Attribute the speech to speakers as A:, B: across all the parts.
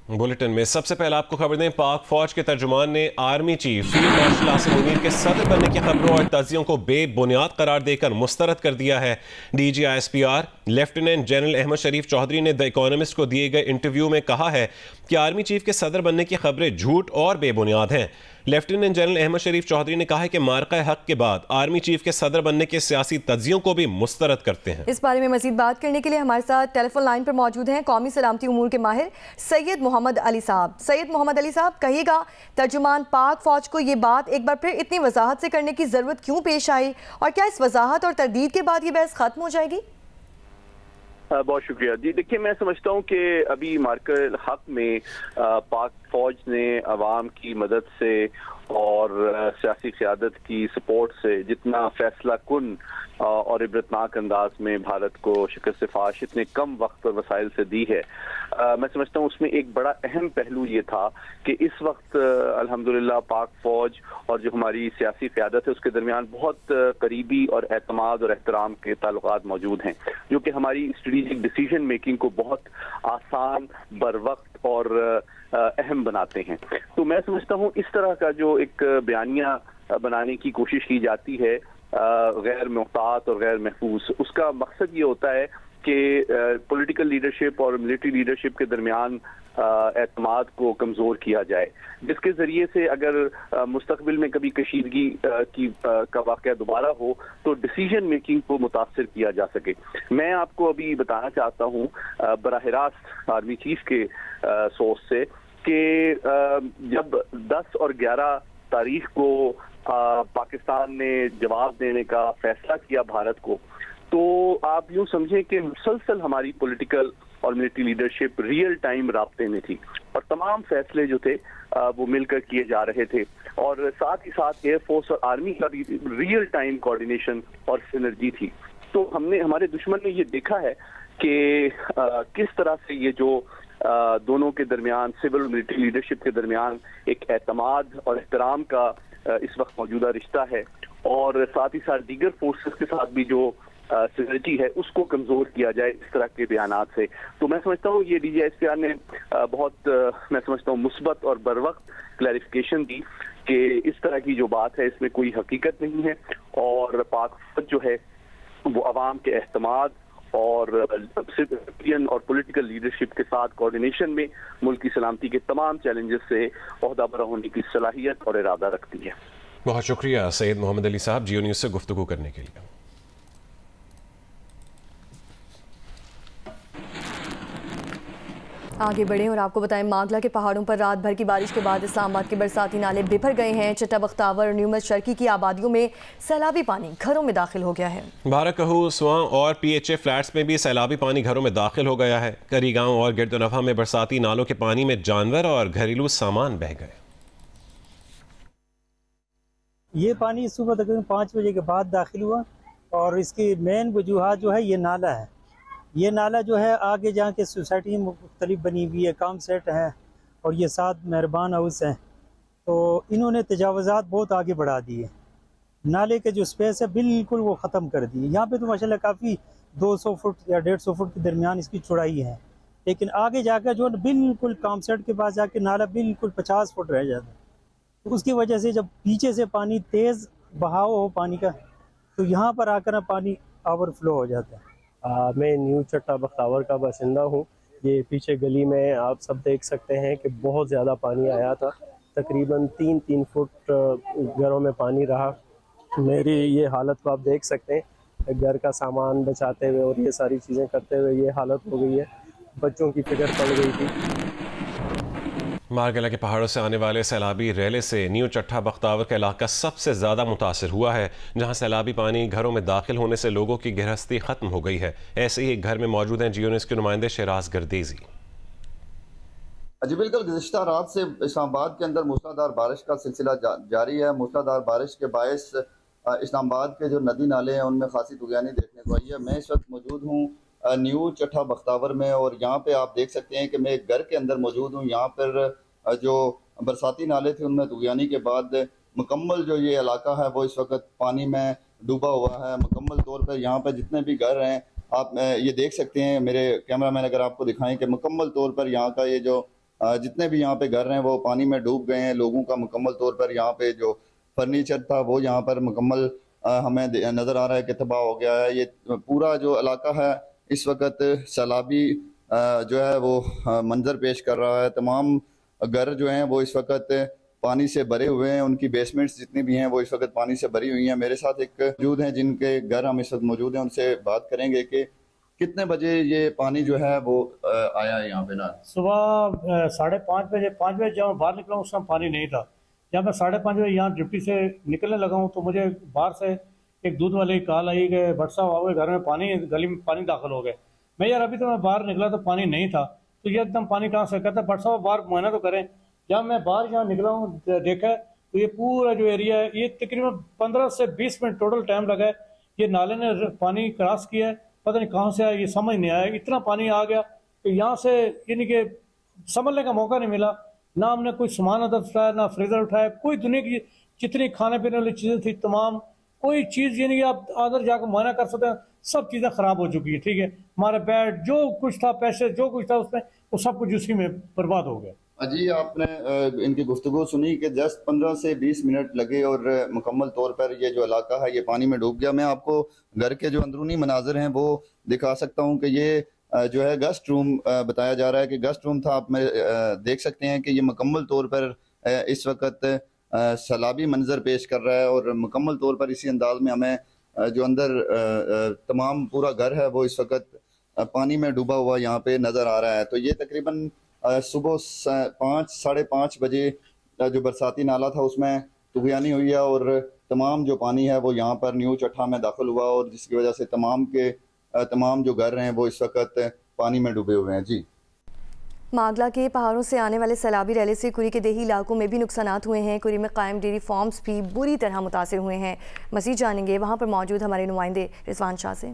A: Bulletin में सबसे पहले आपको खबर दें, पाक फौज के तर्जुमान ने army chief field marshal Asim Munir के सदर बनने की खबरों और तजियों को बेबुनियाद करार देकर मुस्तरद कर दिया है। DGISPR लेफ्टिनेंट जनरल अहमद शरीफ चौधरी ने द इकोनॉमिस्ट को दिए गए इंटरव्यू में कहा है कि आर्मी चीफ के सदर बनने की खबरें झूठ और बेबुनियाद हैं। लेफ्टिनेंट जनरल अहमद शरीफ चौधरी ने कहा है कि मार्का हक के बाद आर्मी चीफ के सदर बनने के सियासी तज्जियों को भी मुस्तरद करते हैं।
B: इस बारे में मजीद बात करने के लिए हमारे साथ टेलीफोन लाइन पर मौजूद हैं कौमी सलामती उमूर के माहिर सैयद मोहम्मद अली साहब। सैयद मोहम्मद अली साहब, कहिएगा तर्जुमान पाक फौज को ये बात एक बार फिर इतनी वजाहत से करने की जरूरत क्यों पेश आई और क्या इस वजाहत और तरदीद के बाद ये बहस खत्म हो जाएगी?
C: बहुत शुक्रिया जी। देखिए, मैं समझता हूँ कि अभी मार्कर हक में पाक फौज ने अवाम की मदद से और सियासी क़यादत की सपोर्ट से जितना फैसला कुन और इबरतनाक अंदाज में भारत को शिकस्त फाश इतने कम वक्त और वसाइल से दी है, मैं समझता हूँ उसमें एक बड़ा अहम पहलू ये था कि इस वक्त अल्हम्दुलिल्लाह पाक फौज और जो हमारी सियासी क़यादत है उसके दरमियान बहुत करीबी और एतमाद और एहतराम के ताल्लुकात मौजूद हैं, जो कि हमारी स्ट्रेटेजिक डिसीजन मेकिंग को बहुत आसान, बर वक्त और अहम बनाते हैं। तो मैं समझता हूँ इस तरह का जो एक बयानिया बनाने की कोशिश की जाती है गैर मुहतात और गैर महफूज, उसका मकसद ये होता है कि पॉलिटिकल लीडरशिप और मिलिट्री लीडरशिप के दरमियान एतमाद को कमज़ोर किया जाए, जिसके ज़रिए से अगर मुस्तकबिल में कभी कशीदगी का वाक़या दोबारा हो तो डिसीजन मेकिंग को मुतासर किया जा सके। मैं आपको अभी बताना चाहता हूँ बराह रास्त आर्मी चीफ के सोर्स से कि जब 10 और 11 तारीख को पाकिस्तान ने जवाब देने का फैसला किया भारत को, तो आप यूं समझें कि मुसलसल हमारी पॉलिटिकल और मिलिट्री लीडरशिप रियल टाइम राब्ते में थी और तमाम फैसले जो थे वो मिलकर किए जा रहे थे, और साथ ही साथ एयरफोर्स और आर्मी का भी रियल टाइम कोऑर्डिनेशन और सिनर्जी थी। तो हमारे दुश्मन ने ये देखा है कि किस तरह से ये जो दोनों के दरमियान, सिविल और मिलिट्री लीडरशिप के दरमियान एक एतमाद और एहतराम का इस वक्त मौजूदा रिश्ता है, और साथ ही साथ दीगर फोर्सेस के साथ भी जो सिनर्जी है उसको कमजोर किया जाए इस तरह के बयानात से। तो मैं समझता हूँ ये DGISPR ने बहुत मैं समझता हूँ मुस्बत और बर वक्त क्लैरिफिकेशन दी कि इस तरह की जो बात है इसमें कोई हकीकत नहीं है, और पाक फौज जो है वो अवाम के एहतमाद और सिविलियन और पॉलिटिकल लीडरशिप के साथ कोऑर्डिनेशन में मुल्क की सलामती के तमाम चैलेंजेस से ओहदा बरा होने की सलाहियत और इरादा रखती है।
A: बहुत शुक्रिया सैयद मोहम्मद अली साहब जियो न्यूज़ से गुफ्तगू करने के लिए।
B: आगे बढ़े और आपको बताएं, मागला के पहाड़ों पर रात भर की बारिश के बाद इस्लामाबाद के बरसाती नाले बिफर गए हैं। चट्टा बख्तावर और न्यूमत शर्की की आबादियों में सैलाबी पानी घरों में दाखिल हो गया है। बाराकहू, स्वां और PHA फ्लैट्स में भी सैलाबी पानी घरों में दाखिल हो गया है। करी गांव और गिरदनफा में बरसाती नालों के पानी में जानवर और घरेलू सामान बह गए।
D: ये पानी सुबह तकरीबन 5 बजे के बाद दाखिल हुआ और इसकी मेन वजूहात जो है ये नाला है। ये नाला जो है आगे जहाँ के सोसाइटी मुख्तलिफ बनी हुई है, काम सेट है और ये 7 मेहरबान हाउस हैं, तो इन्होंने तजावज़ात बहुत आगे बढ़ा दिए। नाले के जो स्पेस है बिल्कुल वो ख़त्म कर दिए। यहाँ पे तो माशाल्लाह काफ़ी 200 फुट या 150 फुट के दरमियान इसकी चौड़ाई है, लेकिन आगे जाकर जो है बिल्कुल काम सेट के पास जाके नाला बिल्कुल 50 फुट रह जाता है। तो उसकी वजह से जब पीछे से पानी तेज़ बहाव हो पानी का, तो यहाँ पर आकर पानी ओवरफ्लो हो जाता है।
E: मैं न्यू चट्टा बख्तावर का बाशिंदा हूँ। ये पीछे गली में आप सब देख सकते हैं कि बहुत ज़्यादा पानी आया था, तकरीबन 3-3 फुट घरों में पानी रहा। मेरी ये हालत को आप देख सकते हैं, घर का सामान बचाते हुए और ये सारी चीज़ें करते हुए ये हालत हो गई है। बच्चों की फिक्र पड़ गई थी।
A: मारगला के पहाड़ों से आने वाले सैलाबी रेले से न्यू चट्टा बख्तावर का इलाका सबसे ज़्यादा मुतासर हुआ है, जहां सैलाबी पानी घरों में दाखिल होने से लोगों की गृहस्थी ख़त्म हो गई है। ऐसे ही एक घर में मौजूद हैं जियो न्यूज़ के नुमाइंदे शहराज गर्देजी।
F: जी बिल्कुल, गुज़िश्ता रात से इस्लामाबाद के अंदर मूसलाधार बारिश का सिलसिला जारी है। मूसलाधार बारिश के बायस इस्लामाबाद के जो नदी नाले हैं उनमें खासी तुग़यानी देखने को आई है। मैं इस वक्त मौजूद हूँ न्यू चट्टा बख्तावर में, और यहाँ पे आप देख सकते हैं कि मैं एक घर के अंदर मौजूद हूँ। यहाँ पर जो बरसाती नाले थे उनमें तुग़यानी के बाद मुकम्मल जो ये इलाका है वो इस वक्त पानी में डूबा हुआ है। मुकम्मल तौर पर यहाँ पर जितने भी घर हैं आप ये देख सकते हैं, मेरे कैमरामैन अगर आपको दिखाएं कि मुकम्मल तौर पर यहाँ का ये जो जितने भी यहाँ पे घर हैं वो पानी में डूब गए हैं। लोगों का मुकम्मल तौर पर यहाँ पे जो फर्नीचर था वो यहाँ पर मुकम्मल हमें नज़र आ रहा है कि तबाह हो गया है। ये पूरा जो इलाका है इस वक्त सैलाबी जो है वो मंजर पेश कर रहा है। तमाम घर जो हैं वो इस वक्त पानी से भरे हुए हैं। उनकी बेसमेंट्स जितनी भी हैं वो इस वक्त पानी से भरी हुई हैं। मेरे साथ एक मौजूद हैं जिनके घर हम इस वक्त मौजूद हैं, उनसे बात करेंगे कि कितने बजे ये पानी जो है वो आया है यहाँ पे ना।
G: सुबह 5:30 बजे 5 बजे जब मैं बाहर निकला उस समय पानी नहीं था। जब मैं 5:30 बजे यहाँ ड्यूटी से निकलने लगा हूँ तो मुझे बाहर से एक दूध वाले की कॉल आई कि भट्ट साहब आओगे, घर में पानी, गली में पानी दाखिल हो गए। मैं यार अभी तो मैं बाहर निकला तो पानी नहीं था, तो ये एकदम पानी कहाँ से, कहता भट्ट साहब बाहर मुआयना तो करें। जब मैं बाहर यहाँ निकला हूँ देखा तो ये पूरा जो एरिया है ये तकरीबन 15 से 20 मिनट टोटल टाइम लगा है। ये नाले ने पानी क्रॉस किया है, पता नहीं कहाँ से आया, ये समझ नहीं आया। इतना पानी आ गया कि यहाँ से यानी कि संभलने का मौका नहीं मिला। ना हमने कोई सामान अदर उठाया, ना फ्रीजर उठाया, कोई दुनिया की जितनी खाने पीने वाली चीज़ें थी तमाम, कोई चीज़ यानी कि आप अंदर जाकर मुआयना कर सकते हैं, सब चीज़ें ख़राब हो चुकी है। ठीक है, हमारे बेड जो कुछ था, पैसे जो कुछ था उसमें, वो सब कुछ उसी में बर्बाद हो गया।
F: जी, आपने इनकी गुफ्तगू सुनी कि जस्ट 15 से 20 मिनट लगे और मुकम्मल तौर पर ये जो इलाका है ये पानी में डूब गया। मैं आपको घर के जो अंदरूनी मनाजिर हैं वो दिखा सकता हूँ कि ये जो है गेस्ट रूम बताया जा रहा है कि गेस्ट रूम था। आप में देख सकते हैं कि ये मुकम्मल तौर पर इस वक्त सैलाबी मंजर पेश कर रहा है और मुकम्मल तौर पर इसी अंदाज में हमें जो अंदर तमाम पूरा घर है वो इस वक्त पानी में डूबा हुआ यहाँ पे नज़र आ रहा है। तो ये तकरीबन सुबह 5 साढ़े 5 बजे जो बरसाती नाला था उसमें तुगयानी हुई है और तमाम जो पानी है वो यहाँ पर न्यू चट्ठा में दाखिल हुआ और जिसकी वजह से तमाम जो घर हैं वो इस वक्त पानी में डूबे हुए हैं। जी,
B: मागला के पहाड़ों से आने वाले सैलाबी रैले से कुरी के देही इलाकों में भी नुकसानात हुए हैं। कुरी में कायम डेयरी फार्म्स भी बुरी तरह मुतासिर हुए हैं। मज़ीद जानेंगे वहाँ पर मौजूद हमारे नुमाइंदे रिजवान शाह से।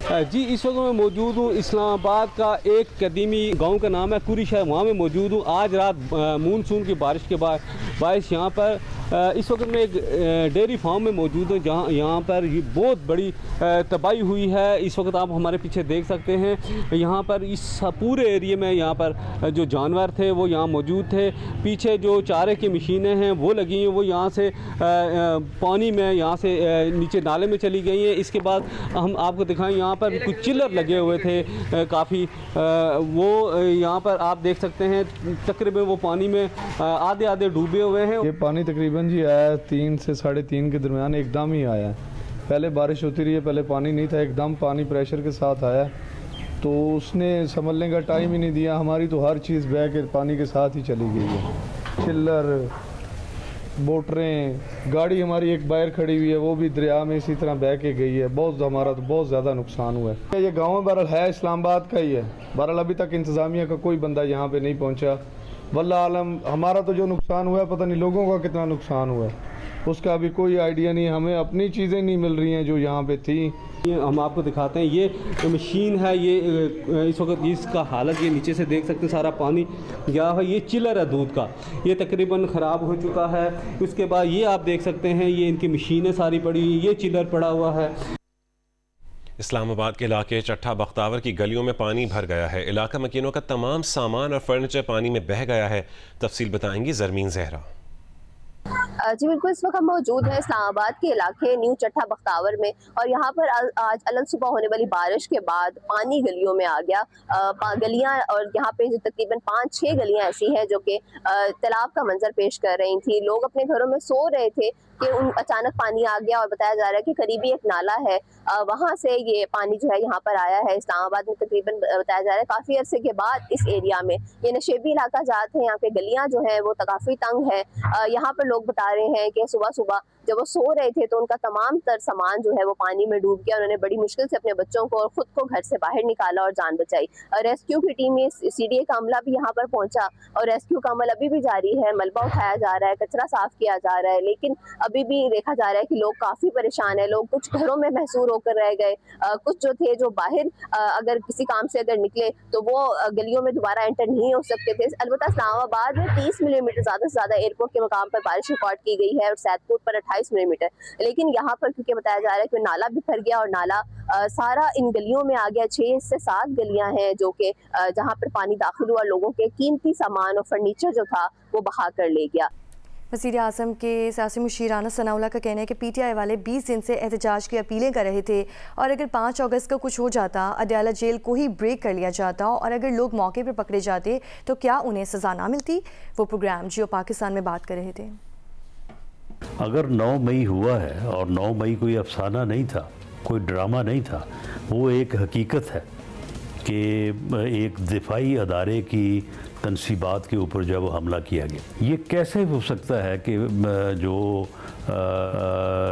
H: जी, इस वक्त मैं मौजूद हूँ इस्लामाबाद का एक कदीमी गांव का नाम है कुरी शहर, वहाँ मैं मौजूद हूँ। आज रात मानसून की बारिश के बाद यहाँ पर इस वक्त मैं एक डेयरी फार्म में मौजूद हूँ जहाँ यहाँ पर ये बहुत बड़ी तबाही हुई है। इस वक्त आप हमारे पीछे देख सकते हैं यहाँ पर इस पूरे एरिए में यहाँ पर जो जानवर थे वो यहाँ मौजूद थे। पीछे जो चारे की मशीनें हैं वो लगी हैं, वो यहाँ से पानी में यहाँ से नीचे नाले में चली गई हैं। इसके बाद हम आपको दिखाएं यहाँ पर कुछ चिल्लर लगे हुए थे काफ़ी, वो यहाँ पर आप देख सकते हैं तकरीबन वो पानी में आधे आधे डूबे हुए हैं।
I: ये पानी तकरीबन जी आया 3 से 3:30 के दरमियान एकदम ही आया। पहले बारिश होती रही है, पहले पानी नहीं था, एकदम पानी प्रेशर के साथ आया तो उसने संभलने का टाइम ही नहीं दिया। हमारी तो हर चीज़ बह के पानी के साथ ही चली गई है। चिल्लर, मोटरें, गाड़ी हमारी एक बाहर खड़ी हुई है वो भी दरिया में इसी तरह बह के गई है। हमारा तो बहुत ज़्यादा नुकसान हुआ है। ये गाँव बहरहाल है इस्लामाबाद का ही है, बहरहाल अभी तक इंतज़ामिया का कोई बंदा यहाँ पे नहीं पहुँचा। वल्लाह आलम हमारा तो जो नुकसान हुआ है पता नहीं लोगों का कितना नुकसान हुआ है उसका अभी कोई आइडिया नहीं। हमें अपनी चीज़ें नहीं मिल रही हैं जो यहाँ पे थी।
H: ये हम आपको दिखाते हैं, ये मशीन है, ये इस वक्त इसका हालत ये नीचे से देख सकते हैं, सारा पानी गया है। ये चिलर है दूध का, ये तकरीबन ख़राब हो चुका है। उसके बाद ये आप देख सकते हैं ये इनकी मशीनें सारी पड़ी हुई, ये चिलर पड़ा हुआ है।
A: इस्लामाबाद के इलाके चट्ठा बख्तावर की गलियों में पानी भर गया है। इलाका मकीनों का तमाम सामान और फर्नीचर पानी में बह गया है। तफसील बताएंगी जरमीन जहरा।
J: जी बिल्कुल, इस वक्त हम मौजूद हैं इस्लामाबाद के इलाके न्यू चट्ठा बख्तावर में और यहाँ पर आज अलग सुबह होने वाली बारिश के बाद पानी गलियों में आ गया। गलियाँ और यहाँ पे तकरीबन 5-6 गलियाँ ऐसी हैं जो कि तालाब का मंजर पेश कर रही थी। लोग अपने घरों में सो रहे थे कि अचानक पानी आ गया और बताया जा रहा है कि करीबी एक नाला है वहाँ से ये पानी जो है यहाँ पर आया है। इस्लामाबाद में तकरीबन बताया जा रहा है काफ़ी अरसे के बाद इस एरिया में, ये नशेबी इलाका जात है, यहाँ पे गलियाँ जो है वो काफ़ी तंग है। यहाँ पर लोग बता रहे हैं कि सुबह सुबह जब वो सो रहे थे तो उनका तमाम तर सामान जो है वो पानी में डूब गया। उन्होंने बड़ी मुश्किल से अपने बच्चों को और खुद को घर से बाहर निकाला और जान बचाई। रेस्क्यू की टीम CDA का अमला भी यहाँ पर पहुंचा और रेस्क्यू का अमल अभी भी जारी है। मलबा उठाया जा रहा है, कचरा साफ किया जा रहा है, लेकिन अभी भी देखा जा रहा है कि लोग काफ़ी परेशान है। लोग कुछ घरों में महसूर होकर रह गए, कुछ जो थे जो बाहर अगर किसी काम से अगर निकले तो वो गलियों में दोबारा एंटर नहीं हो सकते थे। अलबत्ता इस्लामाबाद में 30 मिलीमीटर ज़्यादा से ज़्यादा एयरपोर्ट के मकाम पर बारिश रिकॉर्ड की गई है और सैदपुर पर 28 22 मिलीमीटर। लेकिन यहाँ पर क्योंकि बताया जा रहा है कि नाला बिखर गया और नाला सारा इन गलियों में आ गया। 6 से 7 गलियां हैं जो कि जहाँ पर पानी दाखिल हुआ, लोगों के कीमती सामान और फर्नीचर जो था वो बहा कर ले गया।
B: वज़ीर आज़म के सियासी मुशीर राना सनाउल्लाह का कहना है कि PTI वाले 20 दिन से एहतजाज की अपीलें कर रहे थे और अगर 5 अगस्त को कुछ हो जाता, अडयाला जेल को ही ब्रेक कर लिया जाता और अगर लोग मौके पर पकड़े जाते तो क्या उन्हें सज़ा ना मिलती। वो प्रोग्राम जियो पाकिस्तान में बात कर रहे थे।
K: अगर 9 मई हुआ है और 9 मई कोई अफसाना नहीं था, कोई ड्रामा नहीं था, वो एक हकीकत है कि एक दिफाई अदारे की तनसीबात के ऊपर जब हमला किया गया। ये कैसे हो सकता है कि जो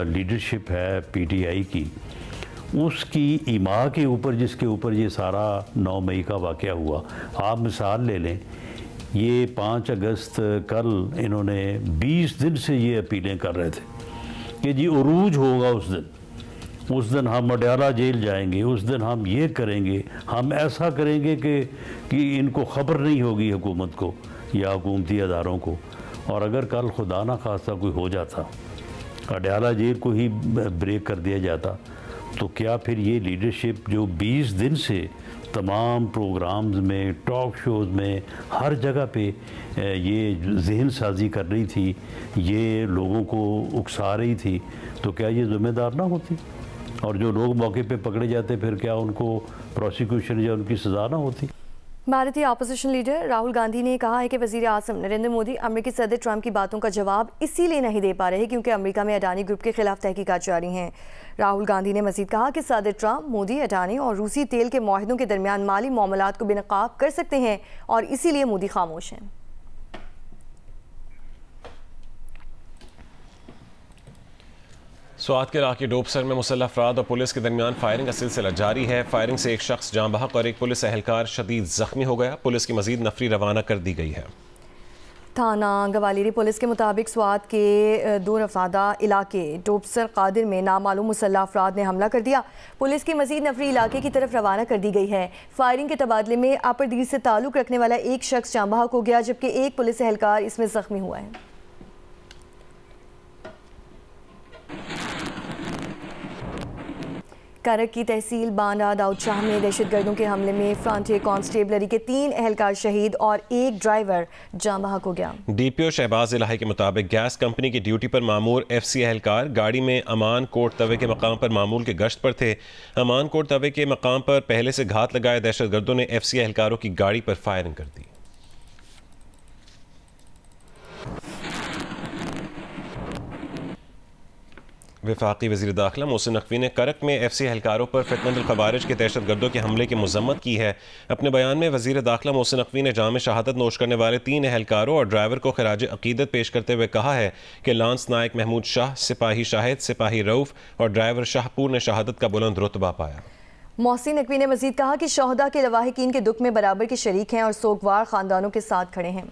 K: लीडरशिप है PTI की, उसकी ईमा के ऊपर, जिसके ऊपर ये सारा 9 मई का वाक़या हुआ। आप मिसाल ले लें, ये 5 अगस्त कल इन्होंने 20 दिन से ये अपीलें कर रहे थे कि जी उरूज होगा उस दिन हम अडयाला जेल जाएंगे, उस दिन हम ये करेंगे, हम ऐसा करेंगे कि इनको ख़बर नहीं होगी हुकूमत को या हुकूमती अदारों को। और अगर कल खुदा ना खास्ता कोई हो जाता, अडयाला जेल को ही ब्रेक कर दिया जाता, तो क्या फिर ये लीडरशिप जो 20 दिन से तमाम प्रोग्राम्स में, टॉक शोज़ में, हर जगह पे ये जहन साजी कर रही थी, ये लोगों को उकसा रही थी, तो क्या ये ज़िम्मेदार ना होती? और जो लोग मौके पे पकड़े जाते, फिर क्या उनको प्रोसिक्यूशन या उनकी सज़ा ना होती?
B: भारतीय अपोजिशन लीडर राहुल गांधी ने कहा है कि वज़ीर आज़म नरेंद्र मोदी अमेरिकी सदर ट्रंप की बातों का जवाब इसीलिए नहीं दे पा रहे क्योंकि अमेरिका में अडानी ग्रुप के खिलाफ तहकीकात जारी हैं। राहुल गांधी ने मज़ीद कहा कि सदर ट्रंप, मोदी, अडानी और रूसी तेल के मुआहिदों के दरमियान माली मामलात को बेनकाब कर सकते हैं और इसीलिए मोदी खामोश हैं।
A: स्वात के इलाके डोबसर में मुसल्लह अफराद और पुलिस के दरमियान फायरिंग का सिलसिला जारी है। फायरिंग से एक शख्स जाँ बहक और एक पुलिस एहलकार शदीद जख्मी हो गया। पुलिस की मजीद नफरी रवाना कर दी गई है।
B: थाना गवालीरी पुलिस के मुताबिक स्वात के दूर अफादा इलाके डोबसर कादिर में नामालूम मुसल्लह अफराद ने हमला कर दिया। पुलिस की मजीद नफरी इलाके की तरफ रवाना कर दी गई है। फायरिंग के तबादले में अपरदीर से ताल्लुक़ रखने वाला एक शख्स जाँ बहक हो गया जबकि एक पुलिस एहलकार इसमें जख्मी हुआ है। करक की तहसील बांडा दाऊदशाह में दहशतगर्दों के हमले में फ्रंटियर कांस्टेबलरी के 3 एहलकार शहीद और एक ड्राइवर जाँ बहक हो गया।
A: DPO शहबाज इलाही के मुताबिक गैस कंपनी की ड्यूटी पर मामूर FC एहलकार गाड़ी में अमान कोट तवे के मकाम पर मामूल के गश्त पर थे। अमान कोट तवे के मकाम पर पहले से घात लगाए दहशतगर्दों ने FC एहलकारों की गाड़ी पर फायरिंग कर दी। वफाकी वज़ीर दाखिला मोहसिन नकवी ने करक में FC एहलकारों पर फितनतुल खवारिज के दहशतगर्दों के हमले की मजम्मत की है। अपने बयान में वज़ीर दाखिला मोहसिन नकवी ने जाम शहादत नोश करने वाले 3 एहलकारों और ड्राइवर को खराज अकीदत पेश करते हुए कहा है कि लांस नायक महमूद शाह, सिपाही शाहिद, सिपाही रऊफ़ और ड्राइवर शाहपुर ने शहादत का बुलंद रुतबा पाया।
B: मोहसिन नकवी ने मजीद कहा कि शहदा के लवाहिकीन के दुख में बराबर के शरीक हैं और सोगवार खानदानों के साथ खड़े हैं।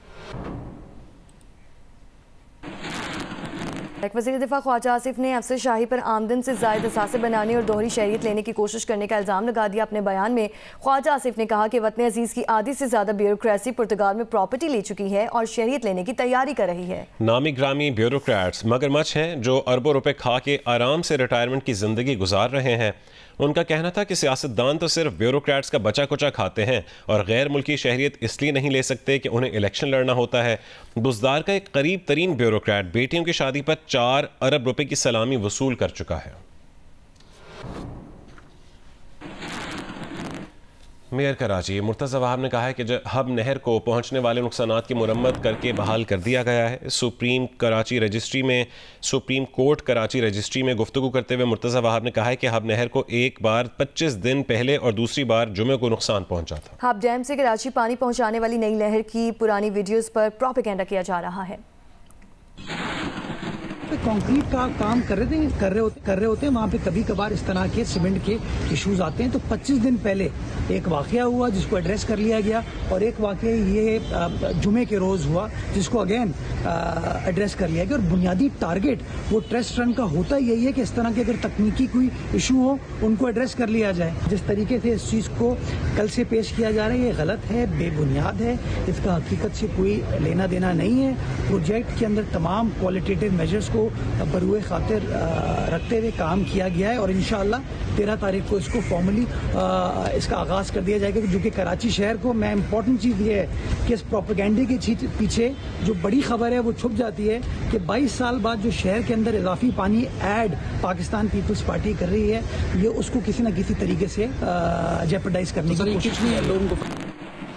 B: वज़ीर दिफा ख्वाजा आसिफ ने अफसर शाही पर आमदन से ज़ायद असासे बनाने और दोहरी शहरियत लेने की कोशिश करने का इल्ज़ाम लगा दिया। अपने बयान में ख्वाजा आसिफ ने कहा कि वतन अजीज़ की आधी से ज़्यादा ब्यूरोक्रेसी पुर्तगाल में प्रॉपर्टी ले चुकी है और शहरियत लेने की तैयारी कर रही है।
A: नामी ग्रामी ब्यूरोक्रेट्स मगरमच्छ हैं जो अरबों रुपए खा के आराम से रिटायरमेंट की ज़िंदगी गुजार रहे हैं। उनका कहना था कि सियासतदान तो सिर्फ ब्यूरोक्रेट्स का बचा कुचा खाते हैं और गैर मुल्की शहरियत इसलिए नहीं ले सकते कि उन्हें इलेक्शन लड़ना होता है। बुज़दार का एक करीब तरीन ब्यूरोक्रेट बेटियों की शादी पर 4 अरब रुपए की सलामी वसूल कर चुका है। मेयर कराची मुर्तज़ा वहाब ने कहा है कि हब नहर को पहुंचने वाले नुकसानात की मुरम्मत करके बहाल कर दिया गया है। सुप्रीम कोर्ट कराची रजिस्ट्री में गुफ्तगू करते हुए मुर्तज़ा वहाब ने कहा है कि हब नहर को एक बार 25 दिन पहले और दूसरी बार जुमे को नुकसान पहुंचा था।
B: हब डैम से कराची पानी पहुंचाने वाली नई नहर की पुरानी वीडियोस पर प्रोपेगेंडा किया जा रहा है।
L: कंक्रीट का काम कर रहे होते वहाँ पे कभी कभार इस तरह के सीमेंट के इश्यूज आते हैं। तो 25 दिन पहले एक वाकया हुआ जिसको एड्रेस कर लिया गया और एक वाकया ये जुमे के रोज हुआ जिसको अगेन एड्रेस कर लिया गया। और बुनियादी टारगेट वो ट्रस्ट रन का होता यही है कि इस तरह के अगर तकनीकी कोई इशू हो उनको एड्रेस कर लिया जाए। जिस तरीके से इस चीज को कल से पेश किया जा रहा है ये गलत है, बेबुनियाद है, इसका हकीकत से कोई लेना देना नहीं है। प्रोजेक्ट के अंदर तमाम क्वालिटेटिव मेजर्स इसको बरूए खातिर रखते हुए काम किया गया है और इंशाअल्लाह 13 तारीख को इसको फॉर्मली इसका आगाज़ कर दिया जाएगा, जो कि कराची शहर को मैं इम्पोर्टेंट चीज़ ये है कि इस प्रोपेगेंडे के पीछे जो बड़ी खबर है वो छुप जाती है कि 22 साल बाद जो शहर के अंदर इजाफी पानी ऐड पाकिस्तान पीपल्स पार्टी कर रही है, ये उसको किसी न किसी तरीके से जेपरडाइज करने की कोशिश है लोगों को।